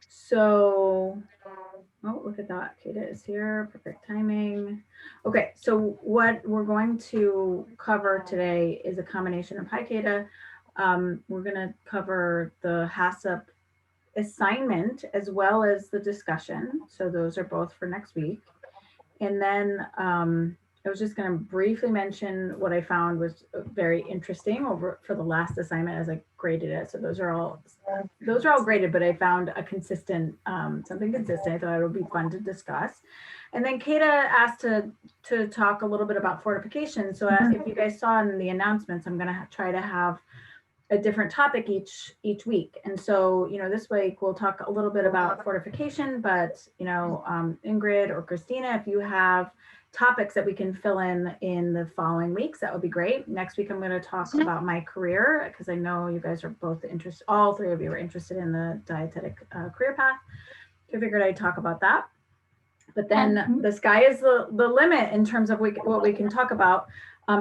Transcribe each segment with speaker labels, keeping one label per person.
Speaker 1: So, oh, look at that. Kata is here. Perfect timing. Okay, so what we're going to cover today is a combination of, hi, Kata. We're going to cover the HACCP assignment as well as the discussion. So those are both for next week. And then I was just going to briefly mention what I found was very interesting over for the last assignment as I graded it. So those are all graded, but I found a consistent something consistent. I thought it would be fun to discuss. And then Kata asked to talk a little bit about fortification. So if you guys saw in the announcements, I'm going to try to have a different topic each week. And so, this week we'll talk a little bit about fortification, but Ingrid or Christina, if you have topics that we can fill in the following weeks, that would be great. Next week I'm going to talk about my career, because I know you guys are both interested, all three of you are interested in the dietetic career path. So I figured I'd talk about that. But then the sky is the limit in terms of what we can talk about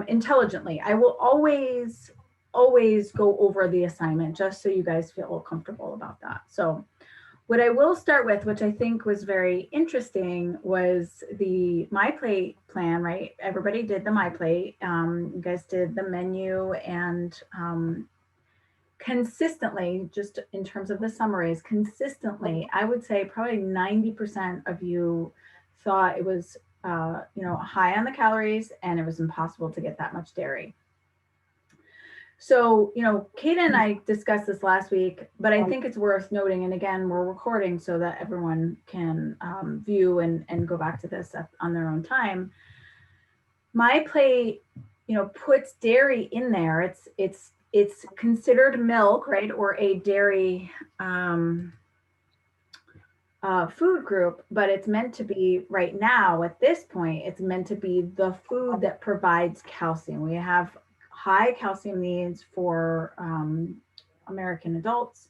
Speaker 1: intelligently. I will always go over the assignment just so you guys feel comfortable about that. So what I will start with, which I think was very interesting, was the My Plate plan, right? Everybody did the My Plate. You guys did the menu, and consistently, just in terms of the summaries, consistently, I would say probably 90% of you thought it was, high on the calories and it was impossible to get that much dairy. So, Kata and I discussed this last week, but I think it's worth noting, and again, we're recording so that everyone can view and go back to this on their own time. My Plate, puts dairy in there. It's considered milk, right, or a dairy food group, but it's meant to be, right now at this point, it's meant to be the food that provides calcium. We have high calcium needs for American adults,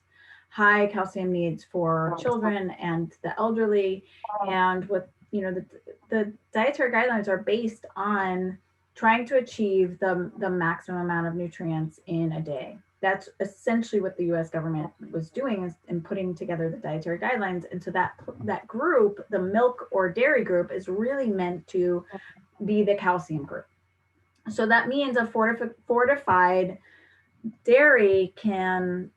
Speaker 1: high calcium needs for children and the elderly, and what the dietary guidelines are based on trying to achieve the maximum amount of nutrients in a day. That's essentially what the U.S. government was doing, is in putting together the dietary guidelines. And so that group, the milk or dairy group, is really meant to be the calcium group. So that means a fortified dairy can,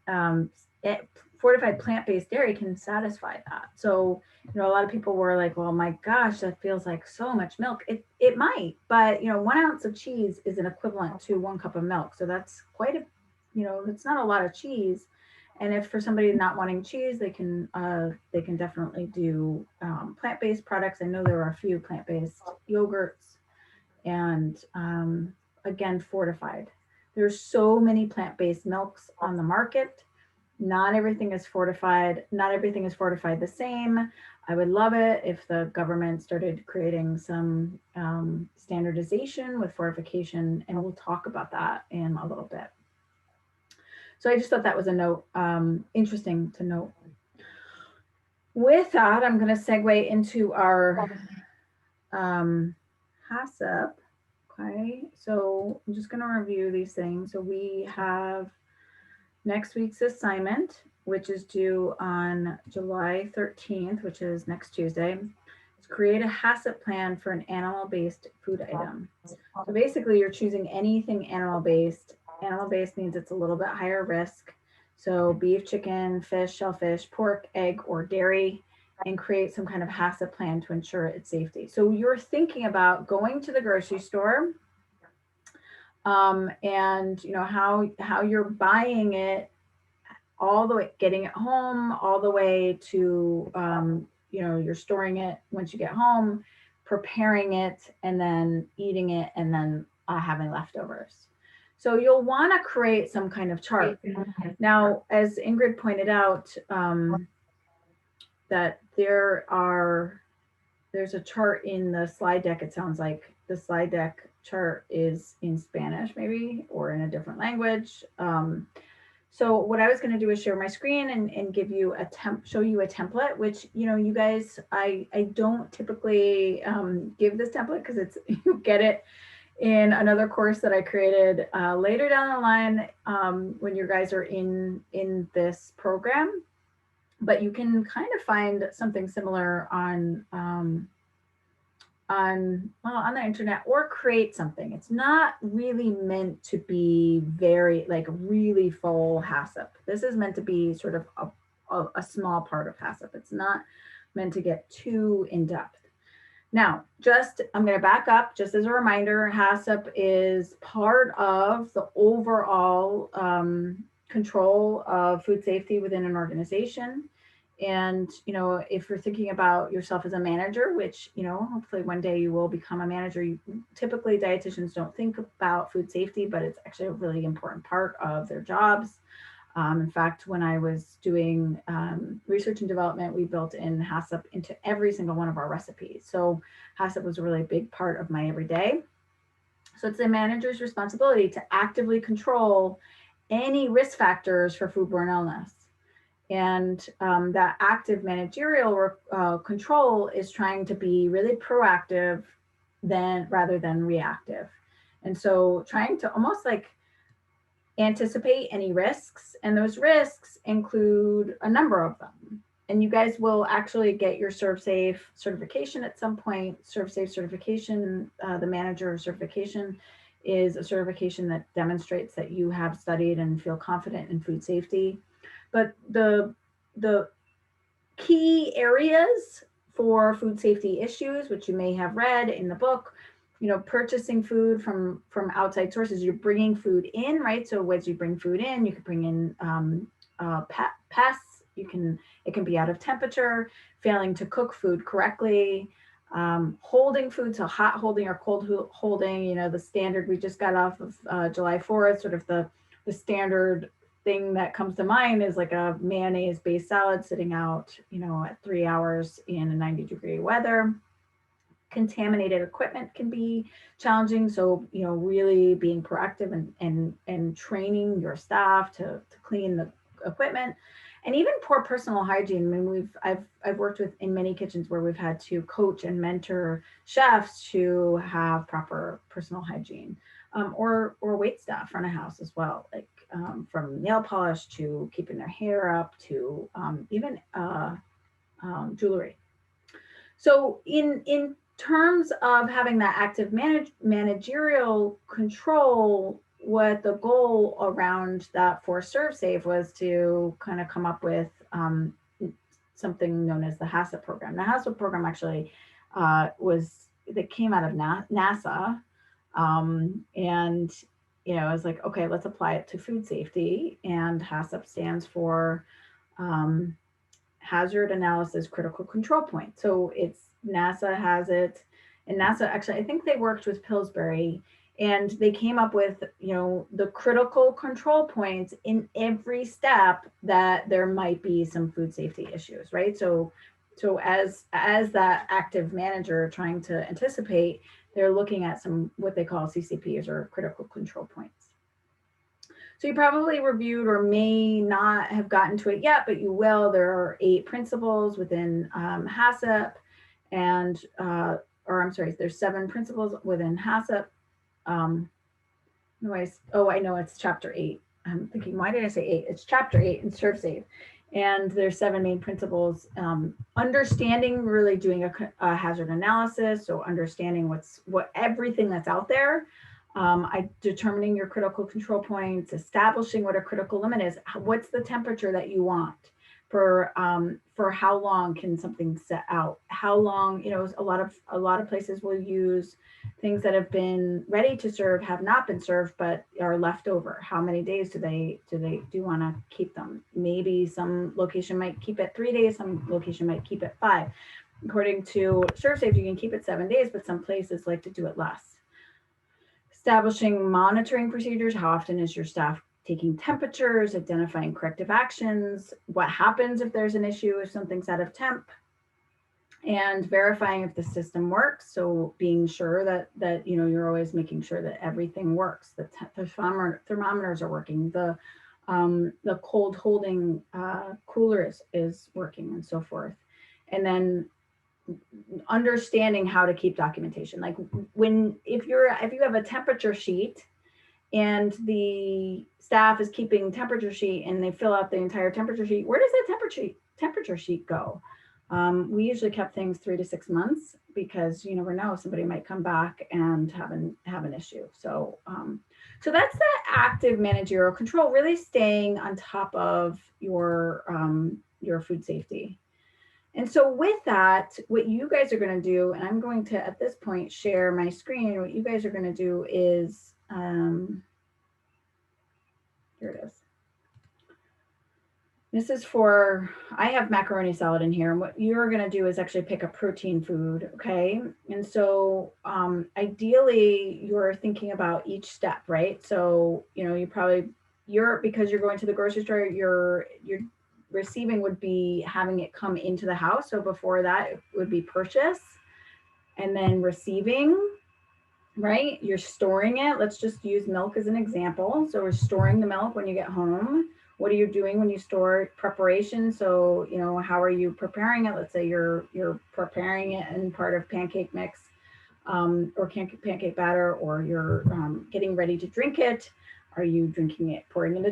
Speaker 1: fortified plant-based dairy can satisfy that. So, a lot of people were like, well, my gosh, that feels like so much milk. It might, but 1 ounce of cheese is an equivalent to 1 cup of milk. So that's quite a, it's not a lot of cheese. And if for somebody not wanting cheese, they can definitely do plant-based products. I know there are a few plant-based yogurts, and again, fortified. There's so many plant-based milks on the market. Not everything is fortified. Not everything is fortified the same. I would love it if the government started creating some standardization with fortification, and we'll talk about that in a little bit. So I just thought that was a note, interesting to note. With that, I'm going to segue into our HACCP. Okay, so I'm just going to review these things. So we have next week's assignment, which is due on July 13th, which is next Tuesday. Is create a HACCP plan for an animal-based food item. So basically, you're choosing anything animal-based. Animal-based means it's a little bit higher risk. So beef, chicken, fish, shellfish, pork, egg, or dairy, and create some kind of HACCP plan to ensure its safety. So you're thinking about going to the grocery store, and how you're buying it, all the way getting it home, all the way to you're storing it once you get home, preparing it, and then eating it, and then having leftovers. So you'll want to create some kind of chart. Now, as Ingrid pointed out, that there's a chart in the slide deck. It sounds like the slide deck chart is in Spanish, maybe, or in a different language. So what I was going to do is share my screen and give you show you a template, which, you guys, I don't typically give this template, because it's, you get it in another course that I created later down the line when you guys are in this program. but you can kind of find something similar on the internet, or create something. It's not really meant to be very like really full HACCP. This is meant to be sort of a small part of HACCP. It's not meant to get too in depth. Now, I'm going to back up just as a reminder. HACCP is part of the overall control of food safety within an organization. And, if you're thinking about yourself as a manager, which, hopefully one day you will become a manager, typically dietitians don't think about food safety, but it's actually a really important part of their jobs. In fact, when I was doing research and development, we built in HACCP into every single one of our recipes. So HACCP was a really big part of my everyday. So it's the manager's responsibility to actively control any risk factors for foodborne illness. And that active managerial control is trying to be really proactive rather than reactive. And so trying to almost like anticipate any risks, and those risks include a number of them. And you guys will actually get your ServSafe certification at some point. ServSafe certification, the manager certification, is a certification that demonstrates that you have studied and feel confident in food safety. But the key areas for food safety issues, which you may have read in the book, purchasing food from outside sources. You're bringing food in, right? So as you bring food in, you could bring in pests. It can be out of temperature, failing to cook food correctly, holding food, so hot holding or cold holding. The standard we just got off of July 4th, sort of the standard thing that comes to mind is like a mayonnaise-based salad sitting out, at 3 hours in a 90-degree weather. Contaminated equipment can be challenging. So, really being proactive and training your staff to clean the equipment, and even poor personal hygiene. I mean, I've worked in many kitchens where we've had to coach and mentor chefs to have proper personal hygiene, or wait staff front of house as well, like from nail polish to keeping their hair up to even jewelry. So in terms of having that active managerial control, what the goal around that for ServSafe was to kind of come up with something known as the HACCP program. The HACCP program actually came out of NASA, and I was like, okay, let's apply it to food safety. And HACCP stands for Hazard Analysis Critical Control Point. So NASA has it, and NASA actually, I think they worked with Pillsbury, and they came up with, the critical control points in every step that there might be some food safety issues, right? So as that active manager trying to anticipate, they're looking at some what they call CCPs, or critical control points. So you probably reviewed or may not have gotten to it yet, but you will. There are 8 principles within HACCP, and there's 7 principles within HACCP. I know it's chapter 8. I'm thinking, why did I say 8? It's chapter 8 in ServSafe. And there's 7 main principles. Understanding, really doing a hazard analysis, so understanding what everything that's out there. Determining your critical control points, establishing what a critical limit is. What's the temperature that you want for how long can something set out? How long, a lot of places will use things that have been ready to serve, have not been served, but are left over. How many days do you want to keep them? Maybe some location might keep it 3 days, some location might keep it 5. According to ServSafe, you can keep it 7 days, but some places like to do it less. Establishing monitoring procedures. How often is your staff taking temperatures, identifying corrective actions, what happens if there's an issue, if something's out of temp, and verifying if the system works. So being sure that you're always making sure that everything works, that the thermometers are working, the cold holding cooler is working, and so forth. And then understanding how to keep documentation. Like if you have a temperature sheet and the staff is keeping temperature sheet and they fill out the entire temperature sheet, where does that temperature sheet go? We usually kept things 3 to 6 months because you never know, somebody might come back and have an issue. So so that's the active managerial control, really staying on top of your food safety. And so with that, what you guys are going to do, and I'm going to at this point share my screen. What you guys are going to do is here it is. This is for, I have macaroni salad in here. And what you're going to do is actually pick a protein food. Okay. And so ideally you're thinking about each step, right? So, you know, because you're going to the grocery store, your receiving would be having it come into the house. So before that it would be purchase and then receiving, right? You're storing it. Let's just use milk as an example. So we're storing the milk when you get home. What are you doing when you store? Preparation? So, you know, how are you preparing it? Let's say you're preparing it in part of pancake mix or pancake batter, or you're getting ready to drink it. Are you drinking it, pouring it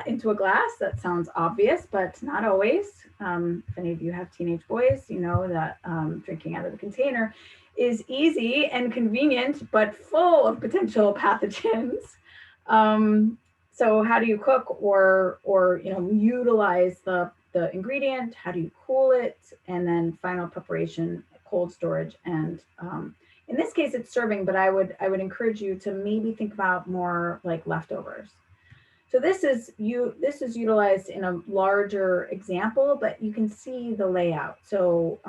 Speaker 1: into a glass? That sounds obvious, but not always. If any of you have teenage boys, you know that drinking out of the container is easy and convenient, but full of potential pathogens. So how do you cook or you know, utilize the ingredient? How do you cool it? And then final preparation, cold storage, and in this case it's serving, but I would encourage you to maybe think about more like leftovers. So this is utilized in a larger example, but you can see the layout. So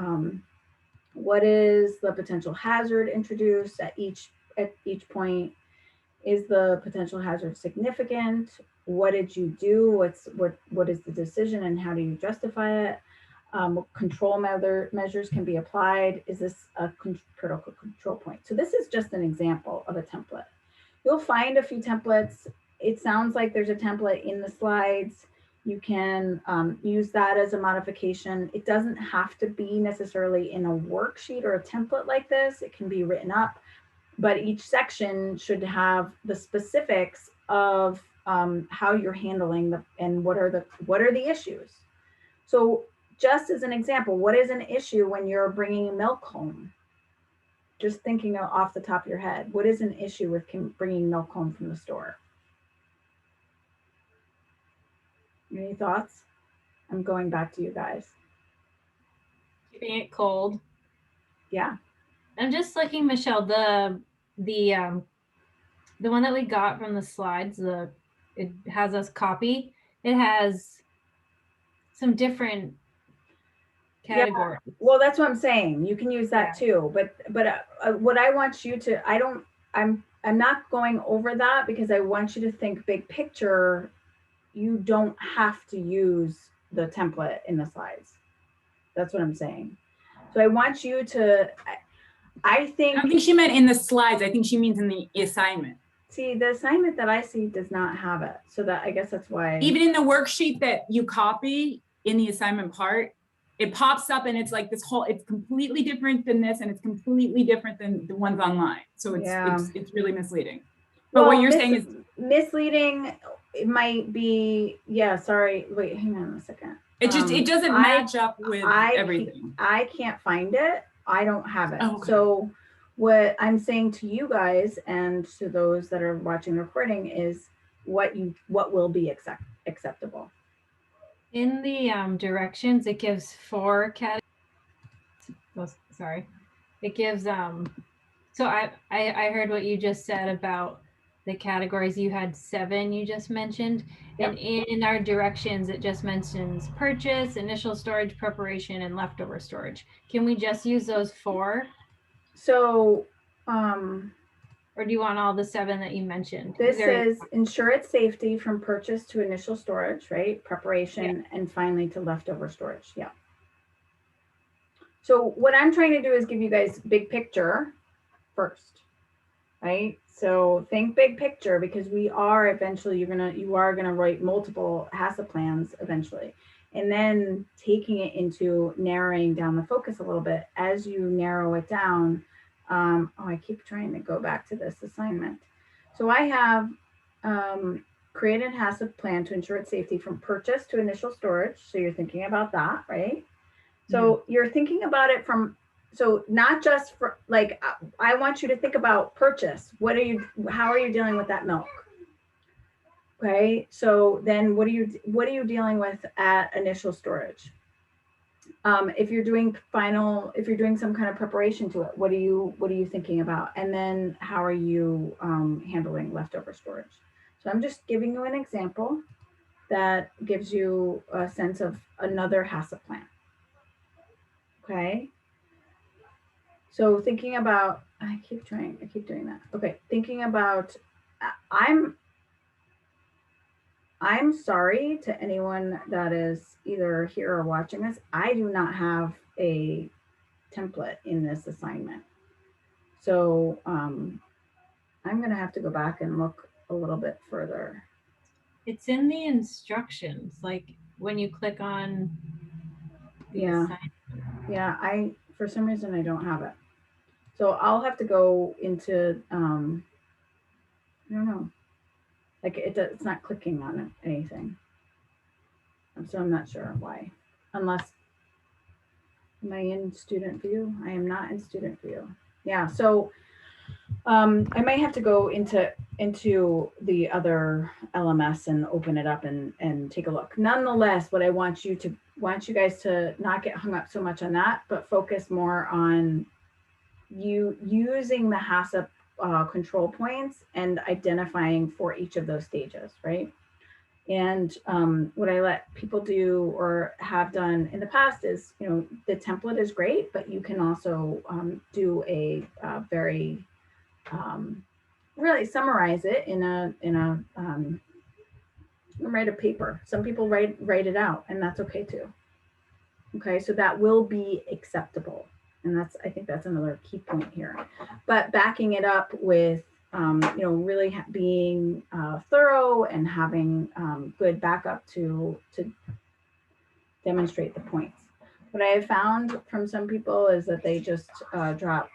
Speaker 1: what is the potential hazard introduced at each point? Is the potential hazard significant? What did you do? What is the decision and how do you justify it? Control measures can be applied. Is this a critical control point? So this is just an example of a template. You'll find a few templates. It sounds like there's a template in the slides. You can use that as a modification. It doesn't have to be necessarily in a worksheet or a template like this. It can be written up, but each section should have the specifics of how you're handling and what are the issues. So just as an example, what is an issue when you're bringing milk home? Just thinking off the top of your head, what is an issue with bringing milk home from the store? Any thoughts? I'm going back to you guys.
Speaker 2: Keeping it cold.
Speaker 1: Yeah.
Speaker 2: I'm just looking, Michelle, the one that we got from the slides, it has us copy. It has some different categories.
Speaker 1: Yeah. Well, that's what I'm saying. You can use that too, but what I want you to, I'm not going over that because I want you to think big picture. You don't have to use the template in the slides. That's what I'm saying. So I want you to, I
Speaker 3: don't think she meant in the slides. I think she means in the assignment.
Speaker 1: See, the assignment that I see does not have it. So that, I guess that's why.
Speaker 3: Even in the worksheet that you copy in the assignment part, it pops up and it's like this whole, it's completely different than this and it's completely different than the ones online. So it's really misleading. But what you're saying is
Speaker 1: misleading. It might be, yeah, sorry. Wait, hang on a second.
Speaker 3: It doesn't match up with everything.
Speaker 1: I can't find it. I don't have it.
Speaker 3: Oh, okay.
Speaker 1: So what I'm saying to you guys and to those that are watching the recording is what will be acceptable.
Speaker 2: In the directions, it gives 4 categories. Oh, sorry. It gives so I heard what you just said about the categories. You had 7 you just mentioned. Yep. And in our directions, it just mentions purchase, initial storage, preparation, and leftover storage. Can we just use those 4?
Speaker 1: So
Speaker 2: or do you want all the 7 that you mentioned?
Speaker 1: This is ensure its safety from purchase to initial storage, right? Preparation, and finally to leftover storage. Yeah. So what I'm trying to do is give you guys big picture first, right? So think big picture, because we are eventually, you are gonna write multiple HACCP plans eventually, and then taking it into narrowing down the focus a little bit. As you narrow it down, I keep trying to go back to this assignment. So I have create a HACCP plan to ensure its safety from purchase to initial storage. So you're thinking about that, right? So you're thinking about it from, so not just for like, I want you to think about purchase. How are you dealing with that milk? Okay. So then what are you dealing with at initial storage? If you're doing some kind of preparation to it, what are you thinking about? And then how are you handling leftover storage? So I'm just giving you an example that gives you a sense of another HACCP plan. Okay. So thinking about, I keep doing that. Okay. Thinking about, I'm sorry to anyone that is either here or watching this. I do not have a template in this assignment. So I'm going to have to go back and look a little bit further.
Speaker 2: It's in the instructions, like when you click on the assignment.
Speaker 1: Yeah, for some reason I don't have it. So I'll have to go into, I don't know, like it's not clicking on anything. So I'm not sure why, unless, am I in student view? I am not in student view. Yeah, so I might have to go into the other LMS and open it up and take a look. Nonetheless, what I want you guys to not get hung up so much on that, but focus more on you using the HACCP control points and identifying for each of those stages, right? And what I let people do or have done in the past is, the template is great, but you can also do a very really summarize it in a write a paper. Some people write it out, and that's okay too. Okay, so that will be acceptable. And I think that's another key point here. But backing it up with, really being thorough and having good backup to demonstrate the points. What I have found from some people is that they just drop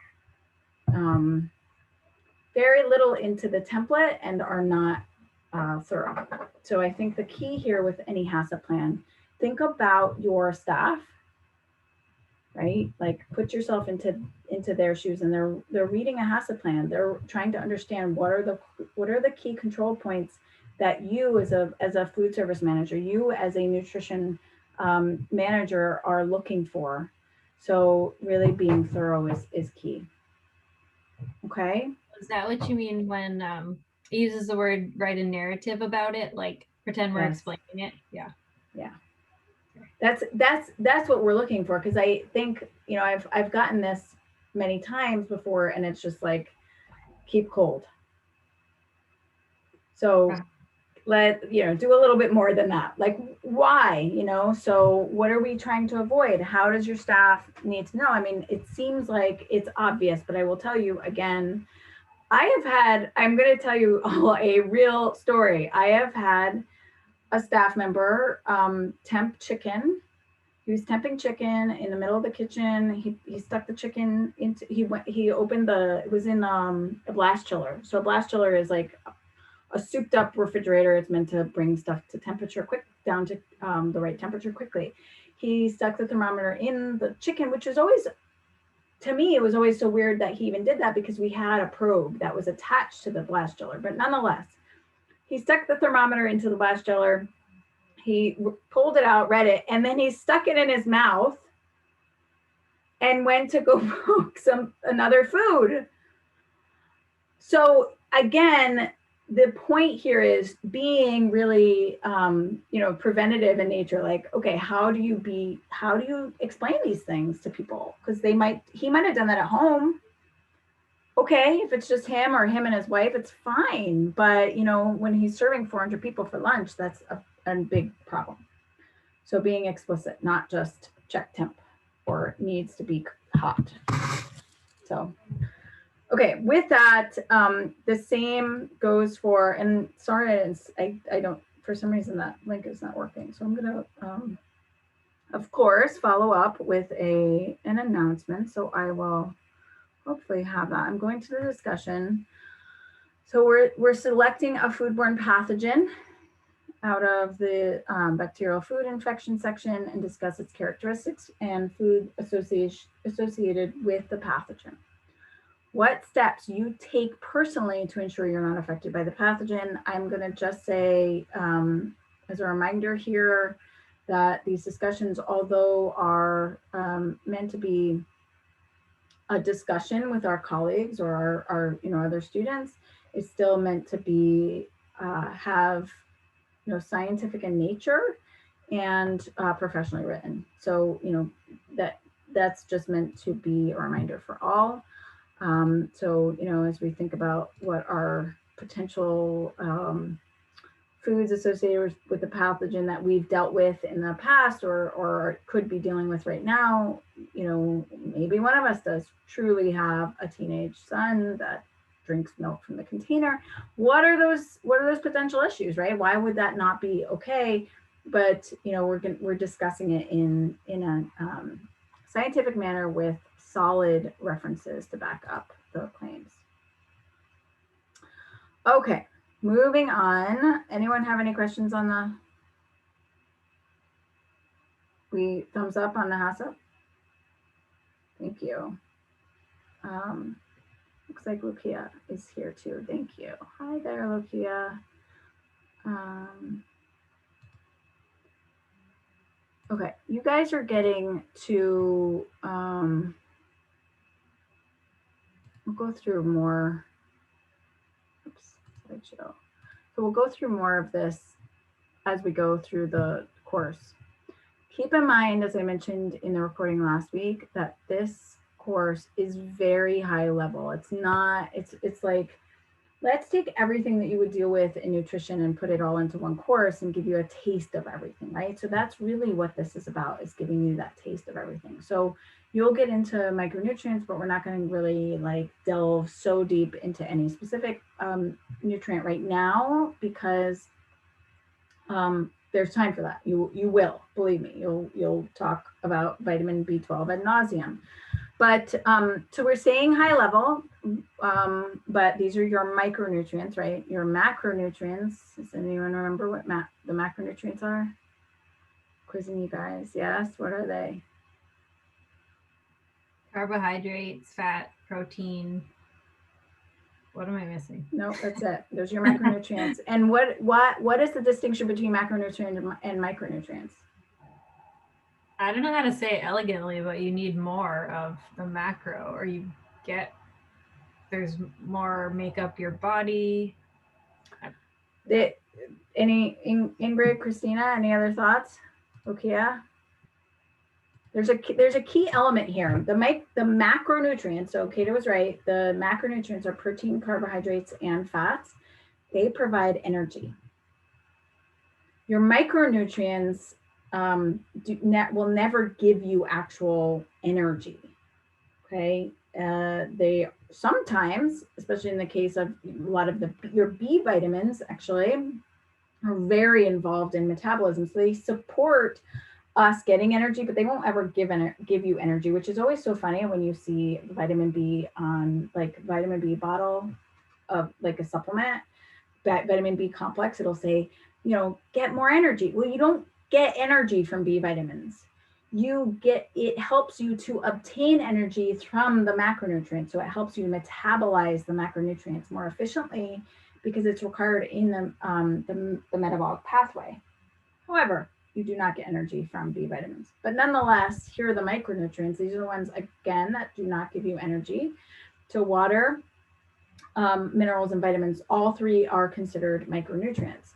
Speaker 1: very little into the template and are not thorough. So I think the key here with any HACCP plan, think about your staff, right? Like put yourself into their shoes, and they're reading a HACCP plan. They're trying to understand what are the key control points that you as a food service manager, you as a nutrition manager are looking for. So really being thorough is key. Okay.
Speaker 2: Is that what you mean when it uses the word write a narrative about it, like pretend we're explaining it? Yeah.
Speaker 1: That's what we're looking for, because I think I've gotten this many times before, and it's just like keep cold. So do a little bit more than that. Like why? So what are we trying to avoid? How does your staff need to know? I mean, it seems like it's obvious, but I will tell you again, I'm going to tell you a real story. I have had a staff member temp chicken. He was temping chicken in the middle of the kitchen. He stuck the chicken into, he opened it was in a blast chiller. So a blast chiller is like a souped up refrigerator. It's meant to bring stuff to temperature down to the right temperature quickly. He stuck the thermometer in the chicken, which is always, to me, it was always so weird that he even did that, because we had a probe that was attached to the blast chiller. But nonetheless, he stuck the thermometer into the blast chiller. He pulled it out, read it, and then he stuck it in his mouth and went to go poke another food. So again, the point here is being really, preventative in nature. Like, okay, how do you explain these things to people? Because he might have done that at home. Okay, if it's just him or him and his wife, it's fine. But when he's serving 400 people for lunch, that's a big problem. So being explicit, not just check temp or needs to be hot. So. Okay, with that, the same goes for, and sorry, I don't, for some reason that link is not working. So I'm gonna, of course, follow up with an announcement. So I will hopefully have that. I'm going to the discussion. So we're selecting a foodborne pathogen out of the bacterial food infection section and discuss its characteristics and food associated with the pathogen. What steps you take personally to ensure you're not affected by the pathogen? I'm going to just say, as a reminder here, that these discussions, although are meant to be a discussion with our colleagues or our other students, it's still meant to be have scientific in nature and professionally written. So that's just meant to be a reminder for all. So as we think about what our potential foods associated with the pathogen that we've dealt with in the past or could be dealing with right now, maybe one of us does truly have a teenage son that drinks milk from the container. What are those potential issues, right? Why would that not be okay? But we're discussing it in a scientific manner with solid references to back up the claims. Okay, moving on. Anyone have any questions on the thumbs up on the HACCP? Thank you. Looks like Lucia is here too. Thank you. Hi there, Lucia. Okay, you guys are getting to, we'll go through more. Oops, slideshow. So we'll go through more of this as we go through the course. Keep in mind, as I mentioned in the recording last week, that this course is very high level. It's not, it's like, let's take everything that you would deal with in nutrition and put it all into one course and give you a taste of everything, right? So that's really what this is about, is giving you that taste of everything. So you'll get into micronutrients, but we're not going to really like delve so deep into any specific nutrient right now, because there's time for that. You will, believe me, you'll talk about vitamin B12 ad nauseum. But so we're saying high level, but these are your micronutrients, right? Your macronutrients. Does anyone remember what the macronutrients are? Quizzing you guys. Yes, what are they?
Speaker 2: Carbohydrates, fat, protein. What am I missing?
Speaker 1: No, that's it. Those are your macronutrients. And what is the distinction between macronutrients and micronutrients?
Speaker 2: I don't know how to say it elegantly, but you need more of the macro, or there's more make up your body.
Speaker 1: Ingrid, Christina, any other thoughts? Okay, yeah. There's a key element here. The macronutrients, so Kata was right, the macronutrients are protein, carbohydrates, and fats. They provide energy. Your micronutrients will never give you actual energy, okay? They sometimes, especially in the case of a lot of your B vitamins, actually, are very involved in metabolism. So they support us getting energy, but they won't ever give you energy, which is always so funny when you see vitamin B on like vitamin B bottle of like a supplement, that vitamin B complex, it'll say, get more energy. Well, you don't get energy from B vitamins. It helps you to obtain energy from the macronutrients. So it helps you metabolize the macronutrients more efficiently because it's required in the metabolic pathway. However, you do not get energy from B vitamins. But nonetheless, here are the micronutrients. These are the ones, again, that do not give you energy. So water, minerals, and vitamins, all three are considered micronutrients.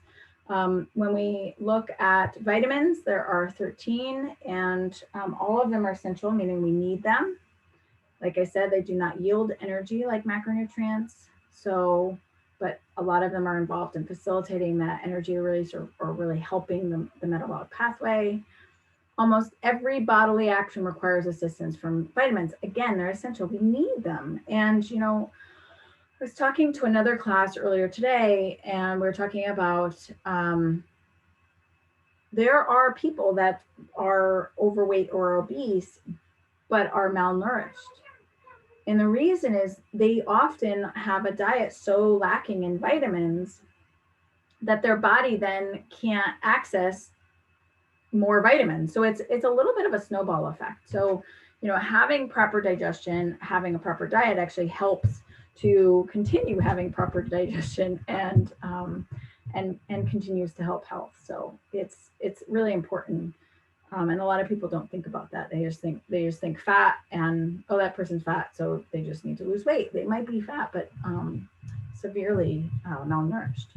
Speaker 1: When we look at vitamins, there are 13, and all of them are essential, meaning we need them. Like I said, they do not yield energy like macronutrients. So, but a lot of them are involved in facilitating that energy release or really helping the metabolic pathway. Almost every bodily action requires assistance from vitamins. Again, they're essential. We need them. And, I was talking to another class earlier today, and we were talking about there are people that are overweight or obese, but are malnourished. And the reason is they often have a diet so lacking in vitamins that their body then can't access more vitamins. So it's a little bit of a snowball effect. So, you know, having proper digestion, having a proper diet actually helps to continue having proper digestion and continues to help health. So it's really important. And a lot of people don't think about that. They just think fat and, oh, that person's fat, so they just need to lose weight. They might be fat, but severely malnourished.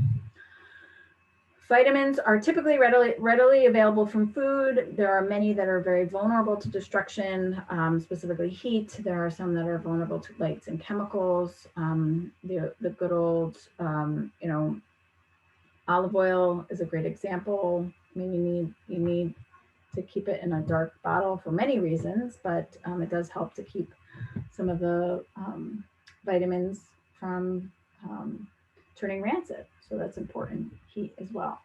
Speaker 1: Vitamins are typically readily available from food. There are many that are very vulnerable to destruction, specifically heat. There are some that are vulnerable to lights and chemicals. The good old, you know, olive oil is a great example. I mean, you need to keep it in a dark bottle for many reasons, but it does help to keep some of the vitamins from turning rancid. So that's important. Heat as well.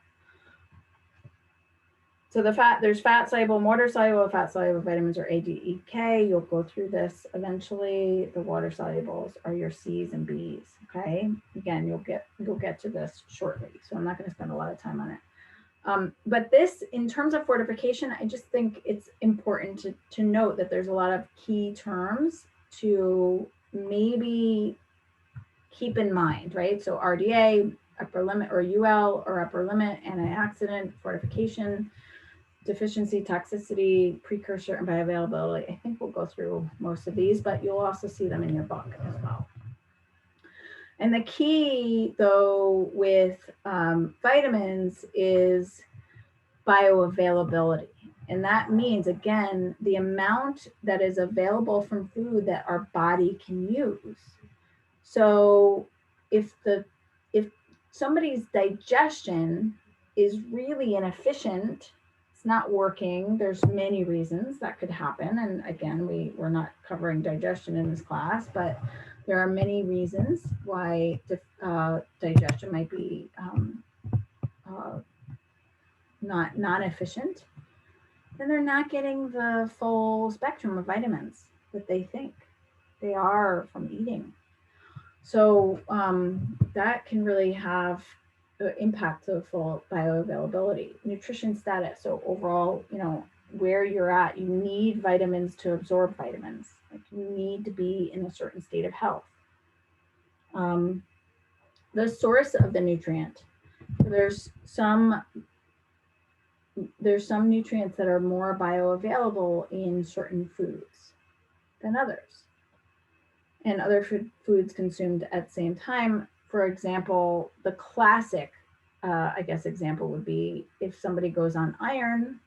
Speaker 1: So there's fat soluble, water soluble, fat soluble vitamins are A, D, E, K. You'll go through this eventually. The water solubles are your C's and B's. Okay. Again, you'll get to this shortly. So I'm not going to spend a lot of time on it. But this, in terms of fortification, I just think it's important to note that there's a lot of key terms to maybe keep in mind, right? So RDA, upper limit, or UL, or upper limit, antioxidant, fortification, deficiency, toxicity, precursor, and bioavailability. I think we'll go through most of these, but you'll also see them in your book as well. And the key, though, with vitamins is bioavailability. And that means, again, the amount that is available from food that our body can use. So if somebody's digestion is really inefficient, it's not working, there's many reasons that could happen. And again, we're not covering digestion in this class, but there are many reasons why digestion might be not efficient. Then they're not getting the full spectrum of vitamins that they think they are from eating. So that can really have impact to full bioavailability. Nutrition status. So overall, you know, where you're at, you need vitamins to absorb vitamins. Like, you need to be in a certain state of health. The source of the nutrient. There's some nutrients that are more bioavailable in certain foods than others, and other foods consumed at the same time. For example, the classic, I guess, example would be if somebody goes on iron,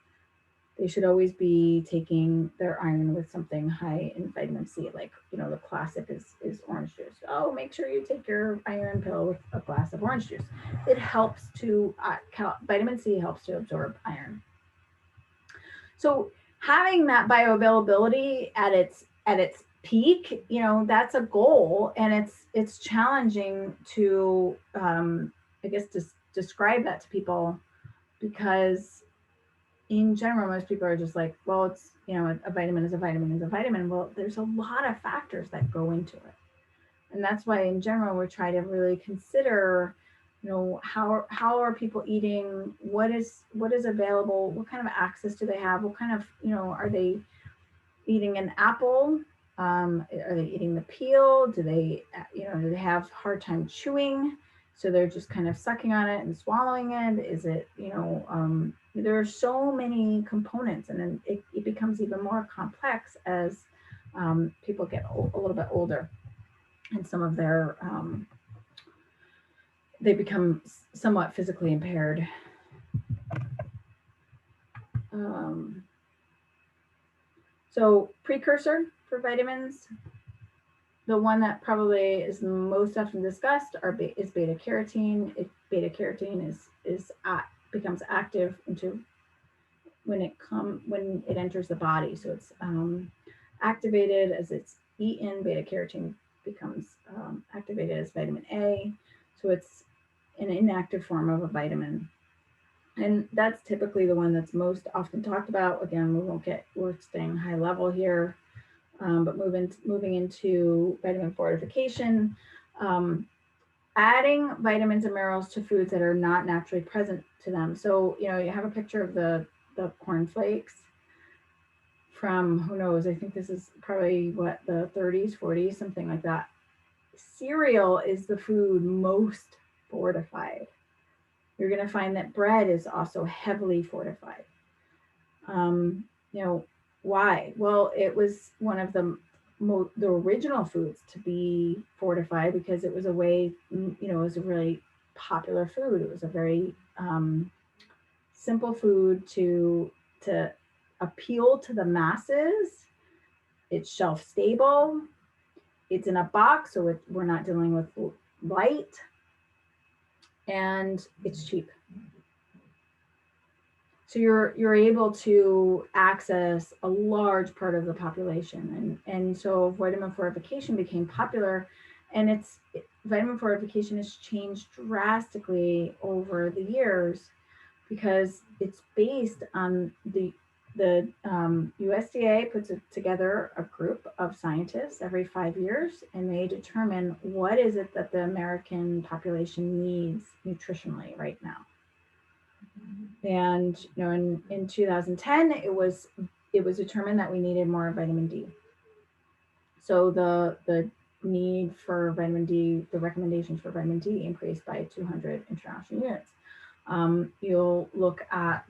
Speaker 1: they should always be taking their iron with something high in vitamin C. Like, you know, the classic is orange juice. Oh, make sure you take your iron pill with a glass of orange juice. It helps to, vitamin C helps to absorb iron. So having that bioavailability at its peak, you know, that's a goal, and it's challenging to, I guess, to describe that to people, because in general, most people are just like, well, it's, you know, a vitamin is a vitamin is a vitamin. Well, there's a lot of factors that go into it. And that's why in general, we're trying to really consider, you know, how are people eating? What is available? What kind of access do they have? What kind of, you know, are they eating an apple? Are they eating the peel? Do they have hard time chewing? So they're just kind of sucking on it and swallowing it. Is it, you know, there are so many components, and then it becomes even more complex as people get a little bit older, and some of their, they become somewhat physically impaired. So precursor for vitamins, the one that probably is most often discussed is beta carotene. Beta carotene becomes active when it enters the body. So it's activated as it's eaten. Beta carotene becomes activated as vitamin A. So it's an inactive form of a vitamin. And that's typically the one that's most often talked about. Again, we're staying high level here. But moving into vitamin fortification, adding vitamins and minerals to foods that are not naturally present to them. So, you have a picture of the cornflakes from, who knows, I think this is probably what, the 30s, 40s, something like that. Cereal is the food most fortified. You're going to find that bread is also heavily fortified. Why? Well, it was one of the original foods to be fortified because it was a way, it was a really popular food. It was a very simple food to appeal to the masses. It's shelf stable. It's in a box, so we're not dealing with light, and it's cheap. So you're able to access a large part of the population, and so vitamin fortification became popular, and vitamin fortification has changed drastically over the years because it's based on the USDA puts together a group of scientists every 5 years, and they determine what is it that the American population needs nutritionally right now. And in 2010, it was determined that we needed more vitamin D. So the need for vitamin D, the recommendations for vitamin D increased by 200 international units. You'll look at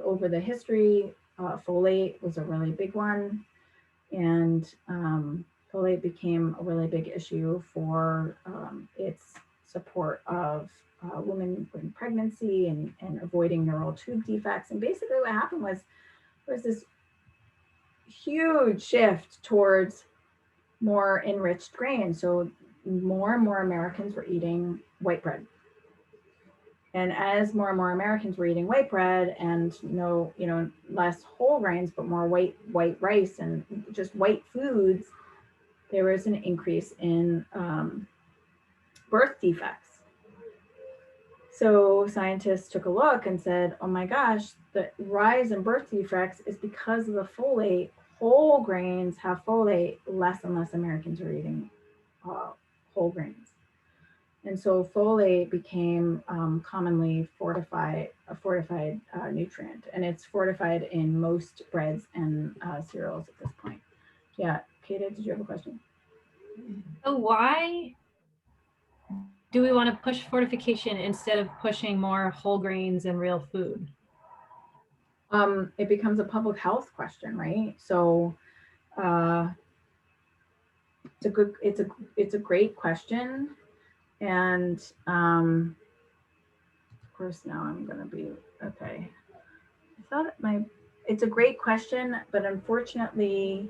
Speaker 1: over the history, folate was a really big one, and folate became a really big issue for its support of women in pregnancy and avoiding neural tube defects. And basically what happened was this huge shift towards more enriched grains. So more and more Americans were eating white bread. And as more and more Americans were eating white bread and less whole grains, but more white rice and just white foods, there was an increase in birth defects. So scientists took a look and said, oh my gosh, the rise in birth defects is because of the folate. Whole grains have folate. Less and less Americans are eating whole grains. And so folate became commonly a fortified nutrient, and it's fortified in most breads and cereals at this point. Yeah, Kata, did you have a question?
Speaker 2: So why do we want to push fortification instead of pushing more whole grains and real food?
Speaker 1: It becomes a public health question, right? So it's a great question. And of course, now I'm going to be okay. I thought it's a great question, but unfortunately,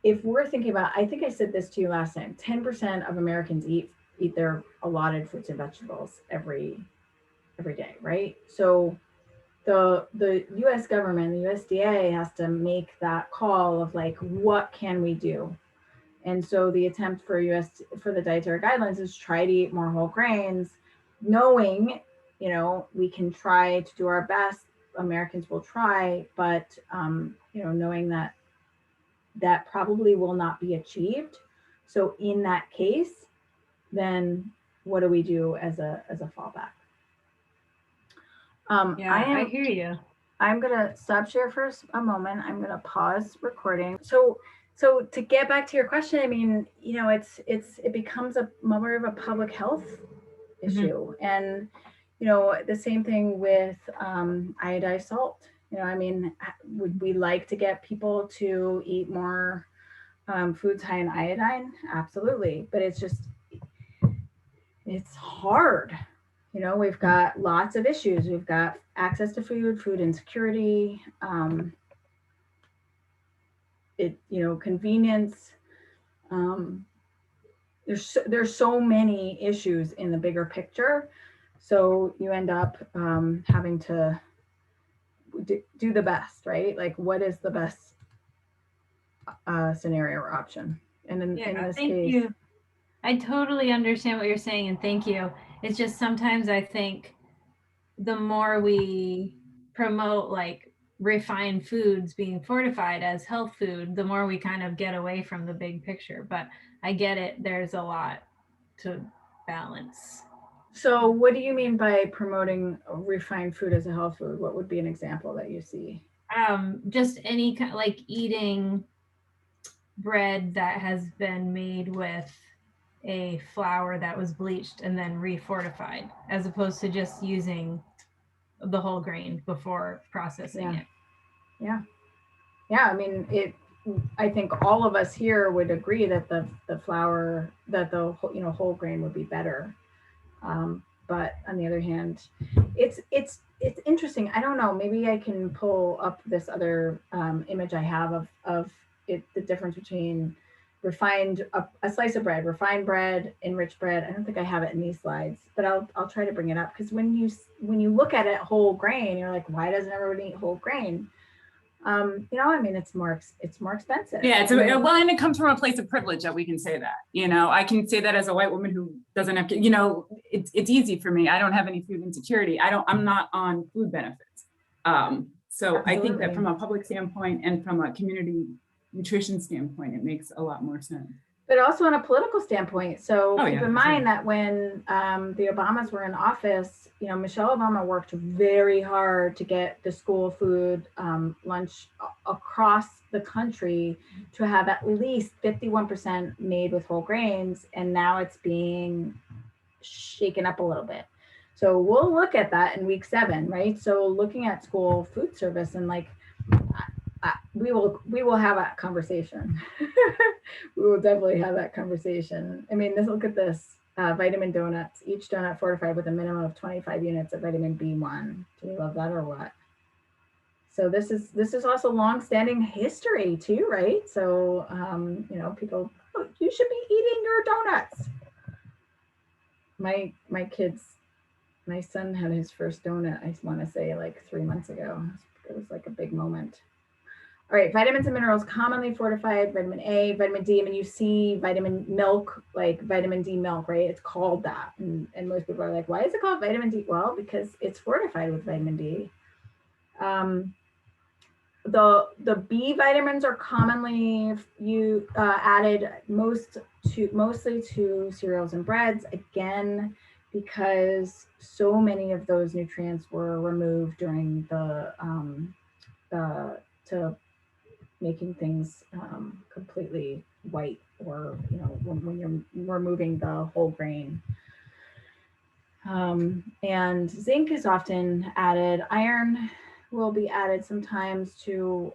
Speaker 1: if we're thinking about, I think I said this to you last time, 10% of Americans eat their allotted fruits and vegetables every day, right? So the U.S. government, the USDA, has to make that call of like, what can we do? And so the attempt for the dietary guidelines is try to eat more whole grains, knowing, we can try to do our best. Americans will try, but, knowing that probably will not be achieved. So in that case, then what do we do as a fallback?
Speaker 2: I hear you.
Speaker 1: I'm going to stop share for a moment. I'm going to pause recording. So to get back to your question, I mean, it becomes more of a public health issue. And, the same thing with iodized salt. I mean, would we like to get people to eat more foods high in iodine? Absolutely. But it's hard. We've got lots of issues. We've got access to food insecurity, convenience. There's so many issues in the bigger picture. So you end up having to do the best, right? Like, what is the best scenario or option? And in this case,
Speaker 2: you. I totally understand what you're saying, and thank you. It's just sometimes I think the more we promote like refined foods being fortified as health food, the more we kind of get away from the big picture. But I get it. There's a lot to balance.
Speaker 1: So what do you mean by promoting refined food as a health food? What would be an example that you see?
Speaker 2: Just any kind, like eating bread that has been made with a flour that was bleached and then refortified, as opposed to just using the whole grain before processing it.
Speaker 1: Yeah. I mean, I think all of us here would agree that the flour, that the whole grain would be better. But on the other hand, it's interesting. I don't know. Maybe I can pull up this other image I have of it, the difference between refined a slice of bread, refined bread, enriched bread. I don't think I have it in these slides, but I'll try to bring it up, because when you look at it whole grain, you're like, why doesn't everybody eat whole grain? I mean, it's more expensive.
Speaker 3: Yeah, well, and it comes from a place of privilege that we can say that. I can say that as a white woman who doesn't have to. It's easy for me. I don't have any food insecurity. I'm not on food benefits. So I think that from a public standpoint and from a community nutrition standpoint, it makes a lot more sense.
Speaker 1: But also on a political standpoint. So keep in mind that when the Obamas were in office, Michelle Obama worked very hard to get the school food lunch across the country to have at least 51% made with whole grains. And now it's being shaken up a little bit. So we'll look at that in week 7, right? So looking at school food service, and like, we will have that conversation. We will definitely have that conversation. I mean, look at this. Vitamin donuts, each donut fortified with a minimum of 25 units of vitamin B1. Do we love that or what? So this is also long-standing history too, right? So people, you should be eating your donuts. My kids, my son had his first donut, I want to say like 3 months ago. It was like a big moment. All right, vitamins and minerals commonly fortified: vitamin A, vitamin D. I mean, you see vitamin milk, like vitamin D milk, right? It's called that. And most people are like, why is it called vitamin D? Well, because it's fortified with vitamin D. The B vitamins are commonly added mostly to cereals and breads, again, because so many of those nutrients were removed during to making things completely white, or when you're removing the whole grain. And zinc is often added. Iron will be added sometimes to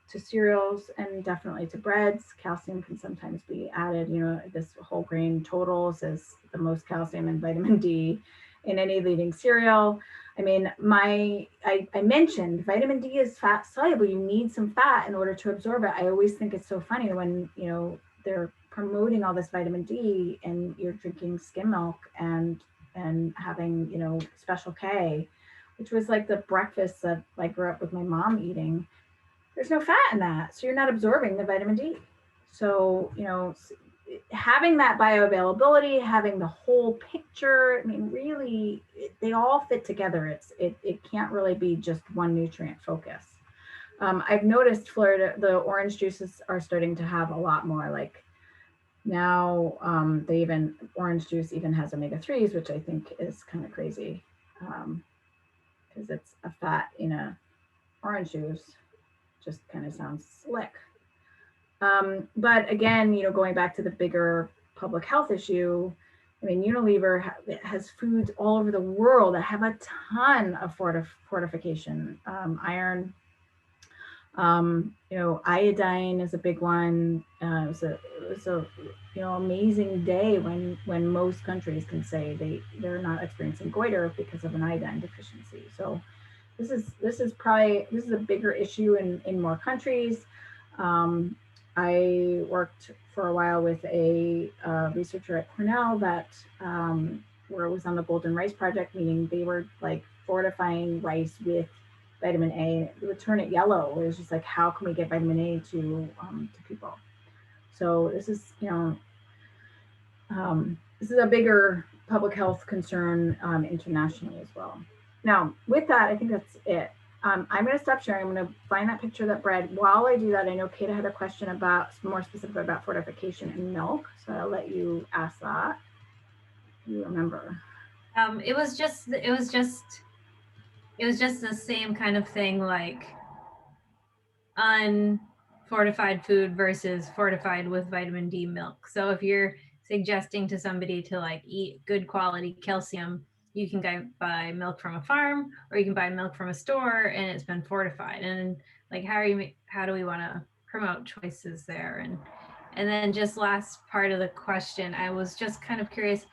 Speaker 1: cereals and definitely to breads. Calcium can sometimes be added. This whole grain totals as the most calcium and vitamin D in any leading cereal. I mean, I mentioned vitamin D is fat soluble. You need some fat in order to absorb it. I always think it's so funny when, they're promoting all this vitamin D and you're drinking skim milk and having, Special K, which was like the breakfast that I grew up with my mom eating. There's no fat in that. So you're not absorbing the vitamin D. So, having that bioavailability, having the whole picture, I mean, really, they all fit together. It can't really be just one nutrient focus. I've noticed Florida, the orange juices are starting to have a lot more, like now orange juice even has omega-3s, which I think is kind of crazy, because it's a fat in a orange juice. Just kind of sounds slick. But again, going back to the bigger public health issue, I mean, Unilever has foods all over the world that have a ton of fortification. Iron, iodine is a big one. It was a amazing day when most countries can say they're not experiencing goiter because of an iodine deficiency. So this is a bigger issue in more countries. I worked for a while with a researcher at Cornell that where it was on the Golden Rice Project, meaning they were like fortifying rice with vitamin A. It would turn it yellow. It was just like, how can we get vitamin A to people? So this is a bigger public health concern internationally as well. Now, with that, I think that's it. I'm going to stop sharing. I'm going to find that picture that Brad. While I do that, I know Kate had a question about more specific about fortification in milk. So I'll let you ask that. You remember?
Speaker 2: It was just the same kind of thing, like unfortified food versus fortified with vitamin D milk. So if you're suggesting to somebody to like eat good quality calcium, you can go buy milk from a farm, or you can buy milk from a store and it's been fortified. And like, how do we want to promote choices there? And then just last part of the question, I was just kind of curious,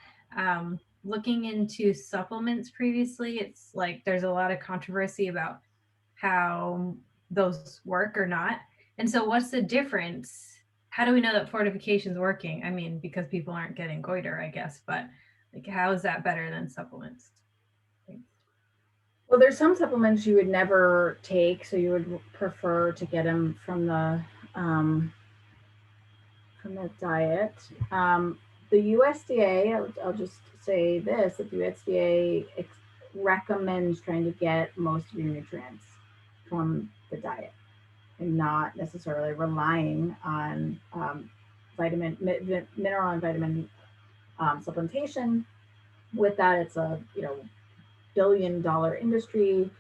Speaker 2: looking into supplements previously, it's like there's a lot of controversy about how those work or not. And so what's the difference? How do we know that fortification is working? I mean, because people aren't getting goiter, I guess, but like, how is that better than supplements? Thanks.
Speaker 1: Well, there's some supplements you would never take, so you would prefer to get them from the diet. The USDA, I'll just say this, that the USDA recommends trying to get most of your nutrients from the diet and not necessarily relying on mineral and vitamin supplementation. With that, it's a billion-dollar industry,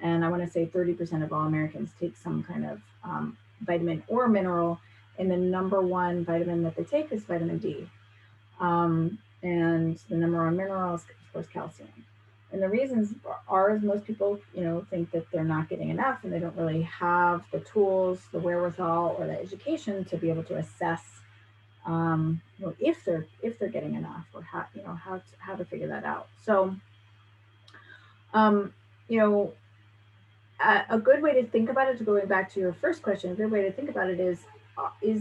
Speaker 1: and I want to say 30% of all Americans take some kind of vitamin or mineral, and the number one vitamin that they take is vitamin D, and the number one mineral is, of course, calcium. And the reasons are, is most people, think that they're not getting enough, and they don't really have the tools, the wherewithal, or the education to be able to assess, if they're getting enough, or how to figure that out. So, a good way to think about it, to going back to your first question, a good way to think about it is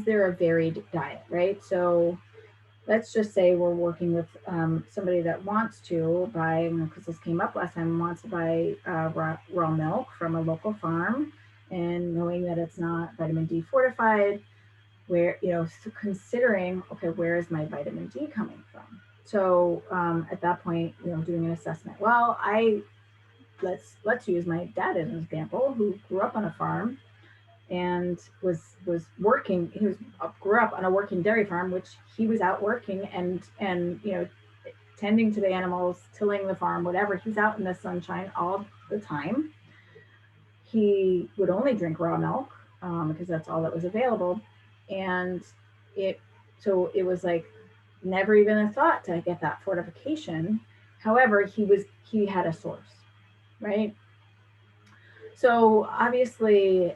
Speaker 1: there a varied diet, right? So let's just say we're working with somebody that wants to buy, because this came up last time, wants to buy raw milk from a local farm, and knowing that it's not vitamin D fortified, where, so considering, okay, where is my vitamin D coming from? So at that point, doing an assessment. Well, let's use my dad as an example, who grew up on a farm and was working. Grew up on a working dairy farm, which he was out working and tending to the animals, tilling the farm, whatever. He's out in the sunshine all the time. He would only drink raw milk because that's all that was available, and it was like never even a thought to get that fortification. However, he had a source, right? So obviously,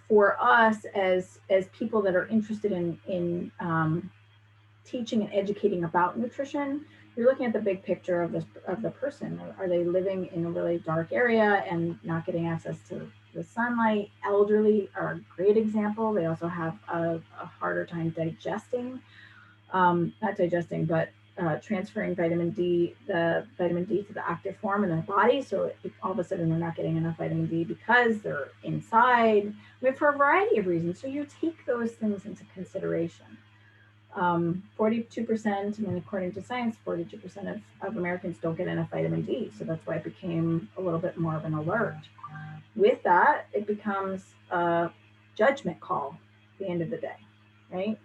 Speaker 1: for us as people that are interested in teaching and educating about nutrition, you're looking at the big picture of the person. Are they living in a really dark area and not getting access to the sunlight? Elderly are a great example. They also have a harder time digesting, not digesting, but transferring vitamin D to the active form in their body. So all of a sudden they're not getting enough vitamin D because they're inside, for a variety of reasons. So you take those things into consideration. 42%, according to science, 42% of Americans don't get enough vitamin D. So that's why it became a little bit more of an alert. With that, it becomes a judgment call at the end of the day, right?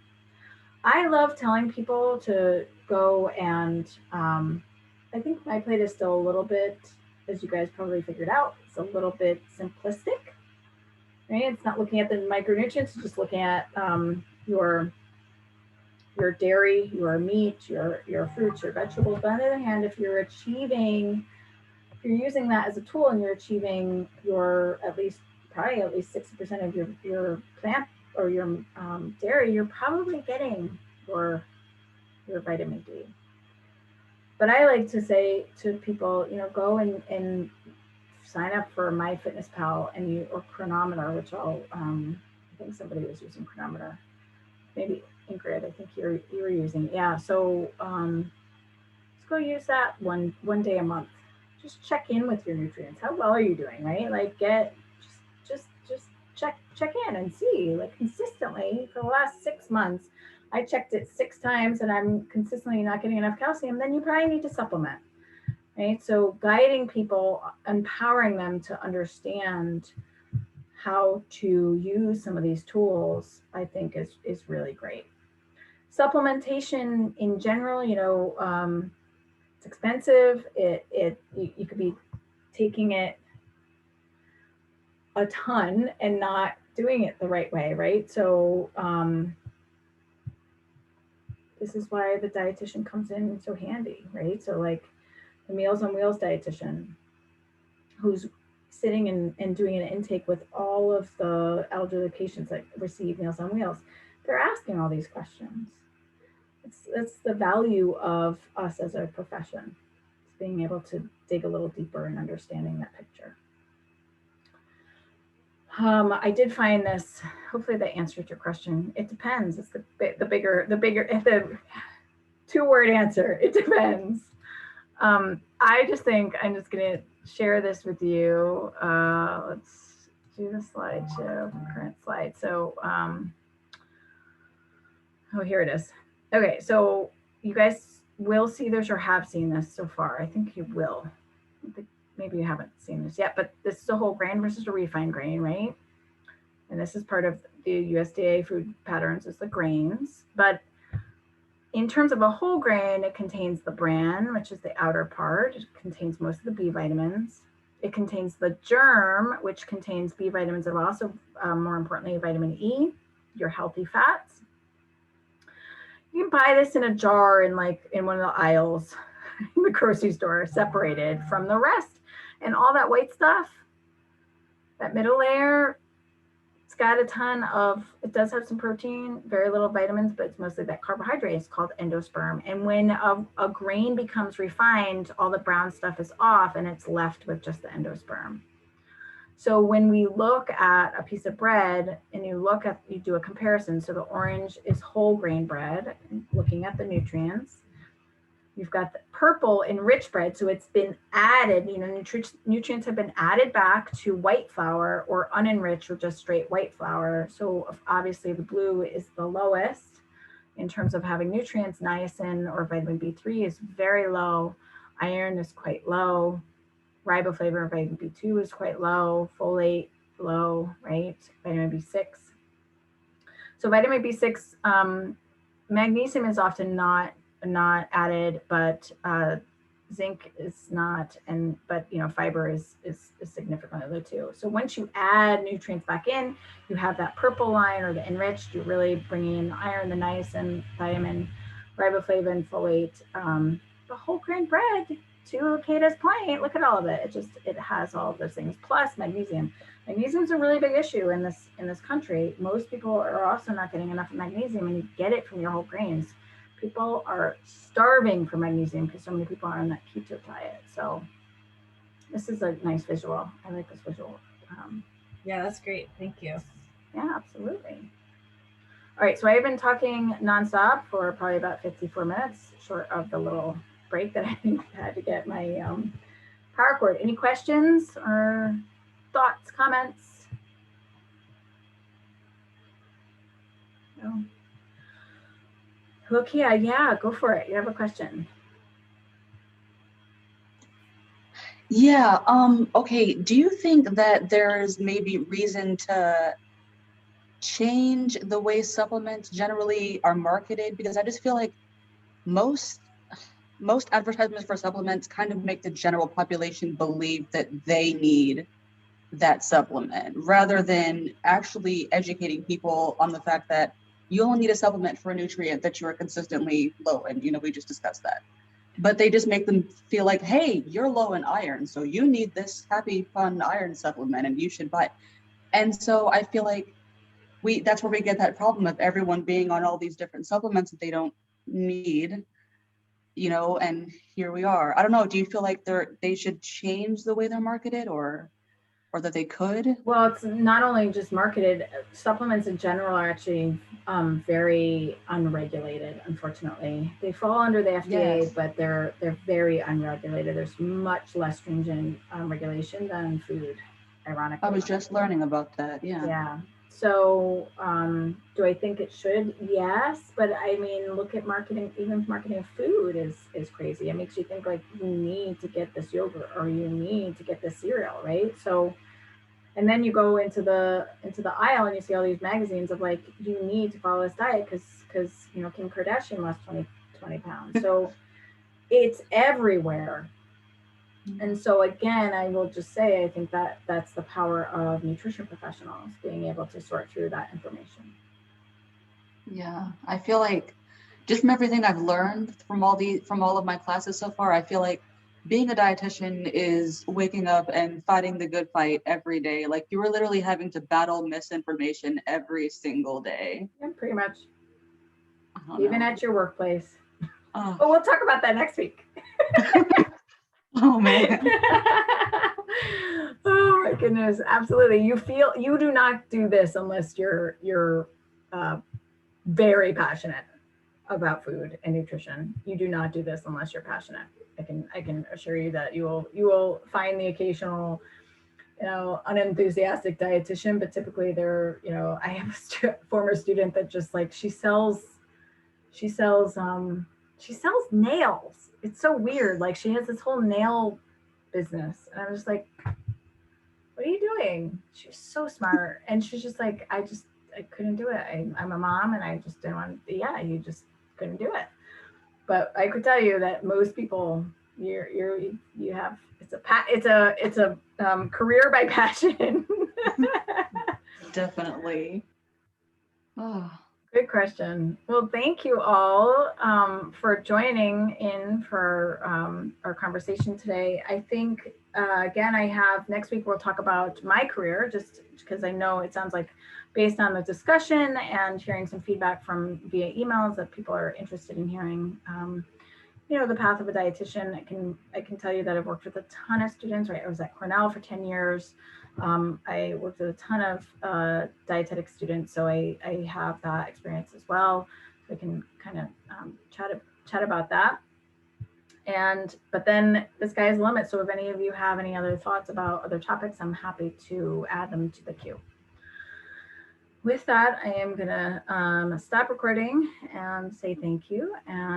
Speaker 1: I love telling people to go and I think my plate is still a little bit, as you guys probably figured out, it's a little bit simplistic, right? It's not looking at the micronutrients, it's just looking at your dairy, your meat, your fruits, your vegetables. But on the other hand, if you're using that as a tool and you're achieving your probably at least 60% of your plant or your dairy, you're probably getting your vitamin D. But I like to say to people, go and sign up for MyFitnessPal or Chronometer, which I think somebody was using Chronometer. Maybe Ingrid, I think you were using. Yeah, so let's go use that one day a month. Just check in with your nutrients. How well are you doing, right? Like just check in and see, like, consistently for the last 6 months. I checked it 6 times and I'm consistently not getting enough calcium. Then you probably need to supplement, right? So guiding people, empowering them to understand how to use some of these tools, I think is really great. Supplementation in general, it's expensive. You could be taking it a ton and not doing it the right way, right? So this is why the dietitian comes in so handy, right? So like the Meals on Wheels dietitian, who's sitting and doing an intake with all of the elderly patients that receive Meals on Wheels, they're asking all these questions. It's the value of us as a profession. It's being able to dig a little deeper and understanding that picture. I did find this. Hopefully, that answered your question. It depends. It's the bigger if the 2-word answer. It depends. I just think I'm just gonna share this with you. Let's do the slideshow, current slide. So, oh, here it is. Okay, so you guys will see this or have seen this so far. I think you will. I think maybe you haven't seen this yet, but this is a whole grain versus a refined grain, right? And this is part of the USDA food patterns is the grains. But in terms of a whole grain, it contains the bran, which is the outer part. It contains most of the B vitamins. It contains the germ, which contains B vitamins and also, more importantly, vitamin E, your healthy fats. You can buy this in a jar in one of the aisles in the grocery store, separated from the rest. And all that white stuff, that middle layer, it's got a ton of, it does have some protein, very little vitamins, but it's mostly that carbohydrate. It's called endosperm. And when a grain becomes refined, all the brown stuff is off and it's left with just the endosperm. So when we look at a piece of bread and you do a comparison, so the orange is whole grain bread, looking at the nutrients. You've got the purple enriched bread, so it's been added, nutrients have been added back to white flour or unenriched or just straight white flour. So obviously the blue is the lowest in terms of having nutrients. Niacin or vitamin B3 is very low. Iron is quite low. Riboflavin or vitamin B2 is quite low. Folate, low, right? Vitamin B6. So vitamin B6, magnesium is often not added, but zinc is not, but fiber is significantly low too. So once you add nutrients back in, you have that purple line or the enriched. You're really bringing in the iron, the niacin, vitamin, riboflavin, folate, the whole grain bread. To Kata's point, look at all of it. It has all of those things plus magnesium. Magnesium is a really big issue in this country. Most people are also not getting enough magnesium, and you get it from your whole grains. People are starving for magnesium because so many people are on that keto diet. So this is a nice visual. I like this visual.
Speaker 2: Yeah, that's great. Thank you.
Speaker 1: Yeah, absolutely. All right, so I've been talking nonstop for probably about 54 minutes, short of the little break that I think I had to get my power cord. Any questions or thoughts, comments? No. Look, yeah, go for it. You have a question.
Speaker 4: Yeah, okay. Do you think that there's maybe reason to change the way supplements generally are marketed? Because I just feel like most advertisements for supplements kind of make the general population believe that they need that supplement rather than actually educating people on the fact that you only need a supplement for a nutrient that you are consistently low in. We just discussed that. But they just make them feel like, hey, you're low in iron, so you need this happy, fun iron supplement and you should buy it. And so I feel like that's where we get that problem of everyone being on all these different supplements that they don't need, and here we are. I don't know, do you feel like they should change the way they're marketed or that they could?
Speaker 1: Well, it's not only just marketed, supplements in general are actually very unregulated, unfortunately. They fall under the FDA, yes, but they're very unregulated. There's much less stringent regulation than food, ironically.
Speaker 4: I was just learning about that, yeah.
Speaker 1: Yeah. So do I think it should? Yes, but I mean, look at marketing. Even marketing of food is crazy. It makes you think like you need to get this yogurt or you need to get this cereal, right? So, and then you go into the aisle and you see all these magazines of like you need to follow this diet because you know Kim Kardashian lost 20 pounds. So it's everywhere. And so again, I will just say, I think that that's the power of nutrition professionals being able to sort through that information.
Speaker 4: Yeah, I feel like just from everything I've learned from all of my classes so far, I feel like being a dietitian is waking up and fighting the good fight every day. Like you were literally having to battle misinformation every single day.
Speaker 1: Yeah, pretty much. Even at your workplace.
Speaker 4: Oh.
Speaker 1: But we'll talk about that next week.
Speaker 4: Oh man.
Speaker 1: Oh my goodness, absolutely. You do not do this unless you're very passionate about food and nutrition. You do not do this unless you're passionate. I can assure you that you will find the occasional, you know, unenthusiastic dietitian, but typically they're, you know, I have a former student that just like she sells nails. It's so weird. Like she has this whole nail business. And I'm just like, what are you doing? She's so smart. And she's just like, I couldn't do it. I'm a mom and I just didn't want to, yeah, you just couldn't do it. But I could tell you that most people you have, it's a career by passion.
Speaker 4: Definitely. Oh.
Speaker 1: Good question. Well, thank you all for joining in for our conversation today. I think, again, I have next week, we'll talk about my career, just because I know it sounds like based on the discussion and hearing some feedback from via emails that people are interested in hearing, you know, the path of a dietitian. I can tell you that I've worked with a ton of students, right? I was at Cornell for 10 years. I worked with a ton of dietetic students, so I have that experience as well. So I can kind of chat about that. But then the sky's the limit. So if any of you have any other thoughts about other topics, I'm happy to add them to the queue. With that, I am gonna stop recording and say thank you. And